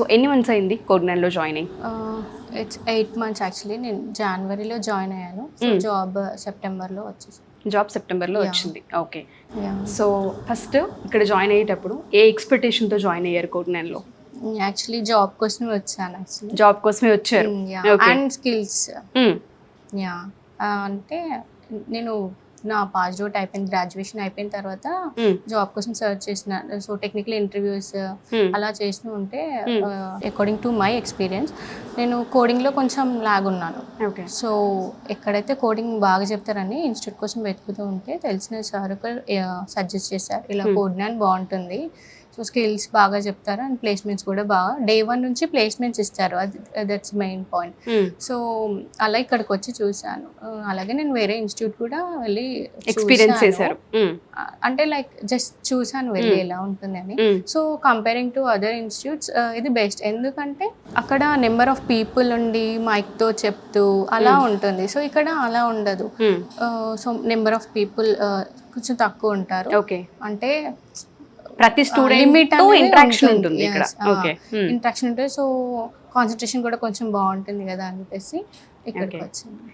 So ఎన్ని months అయింది కోడ్9లో join అయ్యి? It's 8 months actually. నేను జనవరిలో జాయిన్ అయ్యాను. సో జాబ్ సెప్టెంబర్లో వచ్చేసి. జాబ్ సెప్టెంబర్లో వచ్చింది. ఓకే. Yeah. సో ఫస్ట్ ఇక్కడ జాయిన్ అయ్యేటప్పుడు ఏ ఎక్స్పెక్టేషన్తో జాయిన్ అయ్యారు కోడ్9లో? యాక్చువల్లీ జాబ్ కోసమే వచ్చాను యాక్చువల్లీ. జాబ్ కోసమే వచ్చారు. And skills. యా అంటే నేను నా పాస్ అవుట్ అయిపోయింది, గ్రాడ్యుయేషన్ అయిపోయిన తర్వాత జాబ్ కోసం సర్చ్ చేసిన. సో టెక్నికల్ ఇంటర్వ్యూస్ అలా చేస్తూ ఉంటే అకార్డింగ్ టు మై ఎక్స్పీరియన్స్ నేను కోడింగ్లో కొంచెం లాగ్ ఉన్నాను. సో ఎక్కడైతే కోడింగ్ బాగా చెప్తారని ఇన్స్టిట్యూట్ కోసం వెతుకుతూ ఉంటే తెలిసిన సార్ సజెస్ట్ చేశారు, ఇలా కోడ్9 బాగుంటుంది, సో స్కిల్స్ బాగా చెప్తారు అండ్ ప్లేస్మెంట్స్ కూడా బాగా డే 1 నుంచి ప్లేస్మెంట్స్ ఇస్తారు. అది దట్స్ మెయిన్ పాయింట్. సో అలా ఇక్కడికి వచ్చి చూశాను. అలాగే నేను వేరే ఇన్స్టిట్యూట్ కూడా వెళ్ళి ఎక్స్పీరియన్స్ చేశారు. అంటే లైక్ జస్ట్ చూసాను వెళ్ళి ఎలా ఉంటుంది అని. So comparing to other institutes ఇది బెస్ట్. ఎందుకంటే అక్కడ నెంబర్ ఆఫ్ పీపుల్ ఉండి మైక్తో చెప్తూ అలా ఉంటుంది. సో ఇక్కడ అలా ఉండదు. సో నెంబర్ ఆఫ్ పీపుల్ కొంచెం తక్కువ ఉంటారు. ఓకే. అంటే ప్రతి స్టూడెంట్ తో ఇంటరాక్షన్ ఉంటుంది ఇక్కడ. ఓకే. ఇంటరాక్షన్ ఉంటుంది. సో కాన్సన్ట్రేషన్ కూడా కొంచెం బాగుంటుంది కదా అని చెప్పేసి ఇక్కడికి వచ్చింది.